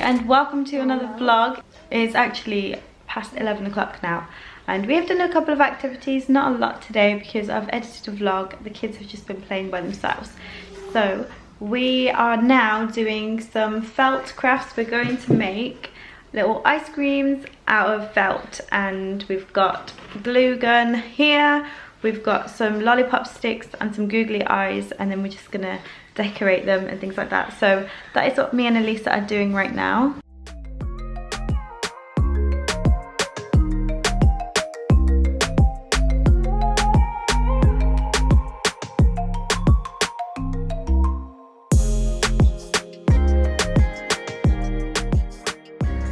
and welcome to another vlog. It's actually past 11 o'clock now and we have done a couple of activities, not a lot today because I've edited a vlog. The kids have just been playing by themselves. So we are now doing some felt crafts. We're going to make little ice creams out of felt, and we've got glue gun here, we've got some lollipop sticks and some googly eyes, and then we're just gonna decorate them and things like that. So that is what me and Elisa are doing right now.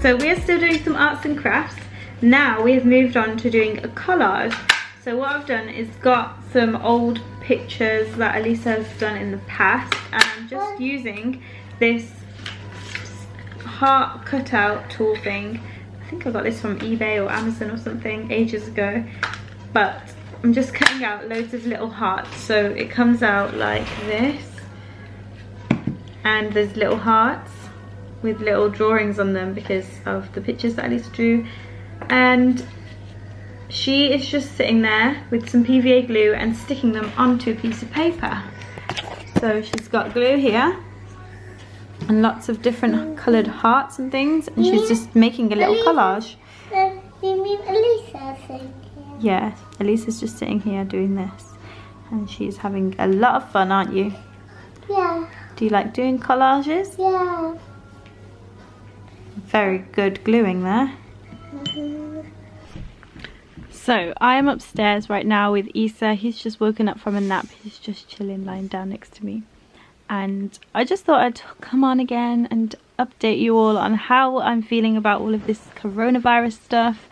So we are still doing some arts and crafts. Now we have moved on to doing a collage. So what I've done is got some old pictures that Elisa has done in the past, and I'm just using this heart cutout tool thing. I think I got this from eBay or Amazon or something ages ago, but I'm just cutting out loads of little hearts. So it comes out like this, and there's little hearts with little drawings on them because of the pictures that Elisa drew. And she is just sitting there with some PVA glue and sticking them onto a piece of paper. So she's got glue here and lots of different coloured hearts and things, and she's just making a little collage. You mean Elisa sitting here? Yeah, Elisa's just sitting here doing this, and she's having a lot of fun, aren't you? Yeah. Do you like doing collages? Yeah. Very good gluing there. So I am upstairs right now with Isa. He's just woken up from a nap. He's just chilling, lying down next to me. And I just thought I'd come on again and update you all on how I'm feeling about all of this coronavirus stuff.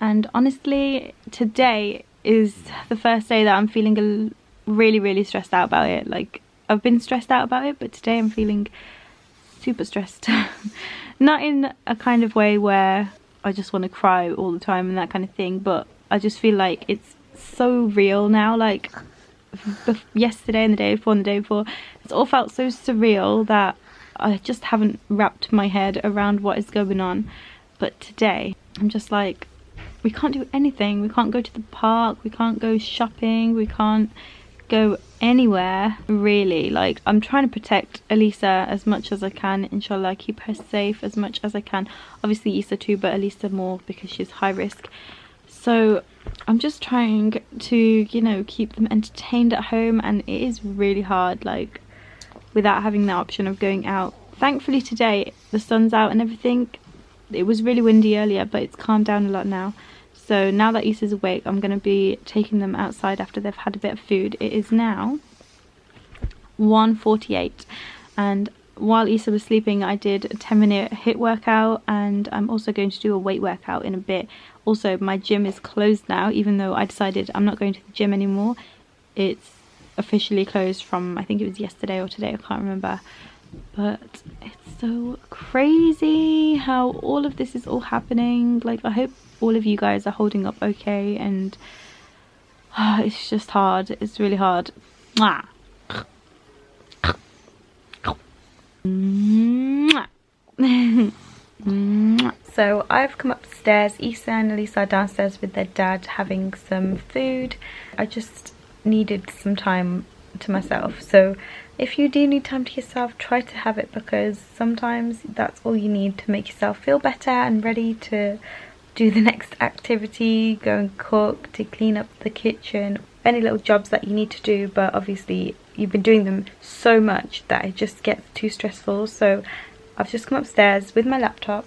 And honestly, today is the first day that I'm feeling really stressed out about it. Like, I've been stressed out about it, but today I'm feeling super stressed. Not in a kind of way where I just want to cry all the time and that kind of thing, but I just feel like it's so real now. Like yesterday and the day before and the day before, it's all felt so surreal that I just haven't wrapped my head around what is going on. But today I'm just like, we can't do anything. We can't go to the park, we can't go shopping, we can't go anywhere really. Like, I'm trying to protect Elisa as much as I can, inshallah, keep her safe as much as I can. Obviously Isa too, but Elisa more because she's high risk. So I'm just trying to, you know, keep them entertained at home, and it is really hard, like, without having the option of going out. Thankfully today the sun's out and everything. It was really windy earlier, but it's calmed down a lot now. So now that Isa's awake, I'm going to be taking them outside after they've had a bit of food. It is now 1:48, and while Isa was sleeping I did a 10-minute HIIT workout, and I'm also going to do a weight workout in a bit. Also, my gym is closed now, even though I decided I'm not going to the gym anymore. It's officially closed from, I think it was yesterday or today, I can't remember. But it's so crazy how all of this is all happening. Like, I hope all of you guys are holding up okay, and it's just hard. It's really hard. Mwah. So I've come upstairs. Isa and Elisa are downstairs with their dad having some food. I just needed some time to myself. So if you do need time to yourself, try to have it, because sometimes that's all you need to make yourself feel better and ready to do the next activity, go and cook, to clean up the kitchen, any little jobs that you need to do. But obviously you've been doing them so much that it just gets too stressful. So I've just come upstairs with my laptop,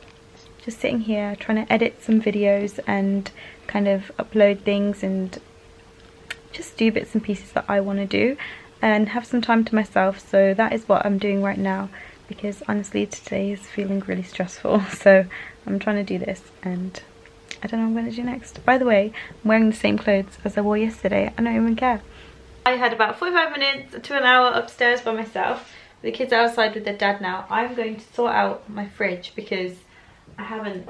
just sitting here trying to edit some videos and kind of upload things and just do bits and pieces that I want to do and have some time to myself. So that is what I'm doing right now, because honestly today is feeling really stressful. So I'm trying to do this, and I don't know what I'm going to do next. By the way, I'm wearing the same clothes as I wore yesterday. I don't even care. I had about 45 minutes to an hour upstairs by myself. The kids are outside with their dad now. I'm going to sort out my fridge because I haven't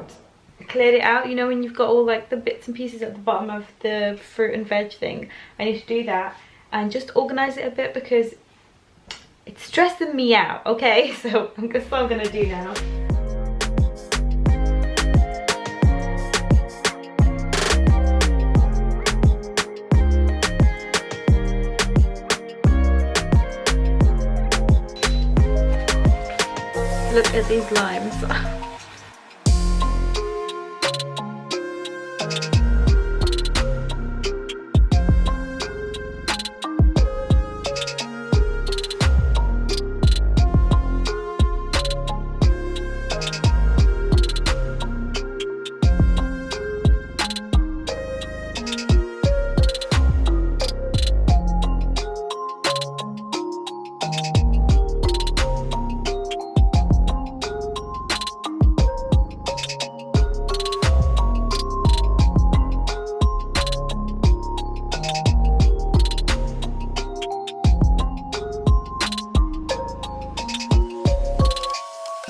cleared it out. You know, when you've got all like the bits and pieces at the bottom of the fruit and veg thing, I need to do that and just organize it a bit because it's stressing me out. Okay, so that's what I'm gonna do now. at these limes.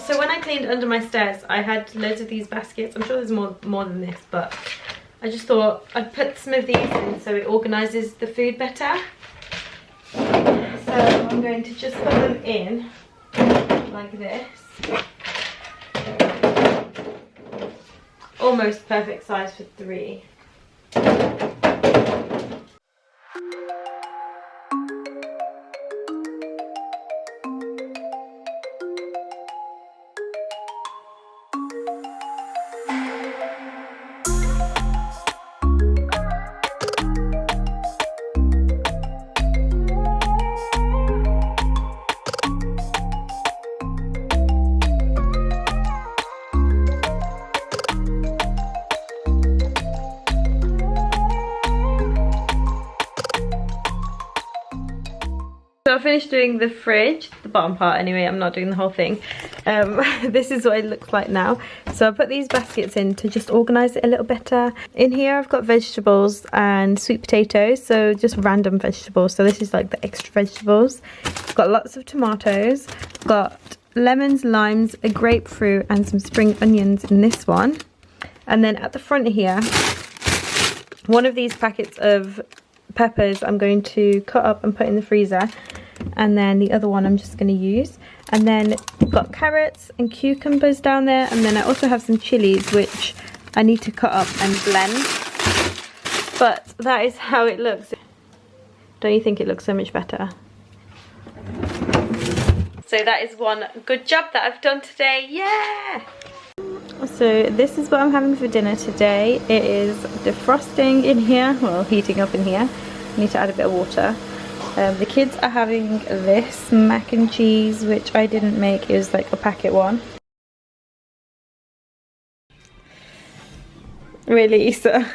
So when I cleaned under my stairs, I had loads of these baskets. I'm sure there's more than this, but I just thought I'd put some of these in so it organises the food better. So I'm going to just put them in like this. Almost perfect size for 3. So I finished doing the fridge, the bottom part anyway, I'm not doing the whole thing. This is what it looks like now. So I put these baskets in to just organise it a little better. In here I've got vegetables and sweet potatoes, so just random vegetables. So this is like the extra vegetables. I've got lots of tomatoes, got lemons, limes, a grapefruit and some spring onions in this one. And then at the front here, one of these packets of peppers I'm going to cut up and put in the freezer, and then the other one I'm just going to use. And then I've got carrots and cucumbers down there, and then I also have some chilies which I need to cut up and blend. But that is how it looks. Don't you think it looks so much better? So that is one good job that I've done today. Yeah! So this is what I'm having for dinner today. It is defrosting in here, well, heating up in here. I need to add a bit of water. The kids are having this mac and cheese, which I didn't make. It was like a packet one. Really, Issa?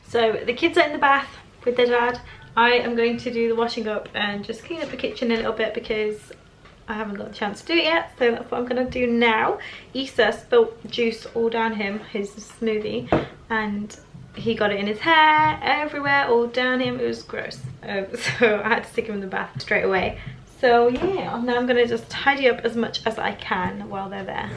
So the kids are in the bath with their dad. I am going to do the washing up and just clean up the kitchen a little bit because I haven't got the chance to do it yet, so that's what I'm going to do now. Issa spilt juice all down his smoothie, and he got it in his hair, everywhere, all down him. It was gross. So I had to stick him in the bath straight away. So yeah, now I'm going to just tidy up as much as I can while they're there.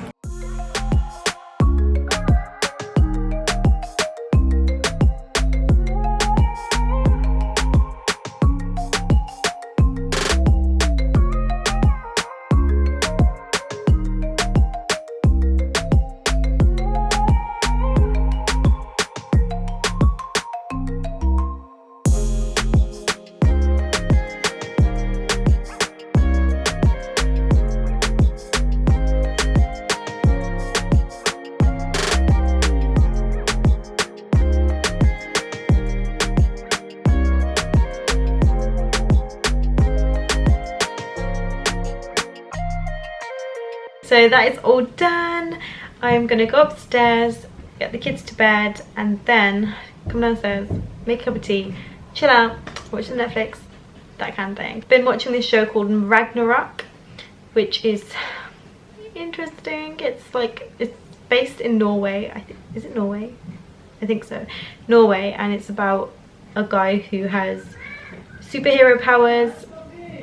So that is all done. I'm gonna go upstairs, get the kids to bed, and then come downstairs, make a cup of tea, chill out, watch some Netflix, that kind of thing. Been watching this show called Ragnarok, which is interesting. It's based in Norway. I think, is it Norway? I think so. Norway, and it's about a guy who has superhero powers.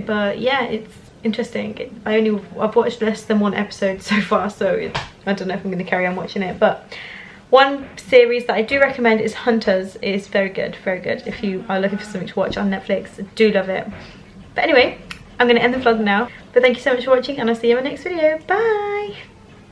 But yeah, it's interesting. I've watched less than one episode so far, so I don't know if I'm going to carry on watching it. But one series that I do recommend is Hunters. It is very good, very good. If you are looking for something to watch on Netflix, I do love it. But anyway, I'm going to end the vlog now. But thank you so much for watching, and I'll see you in my next video. Bye!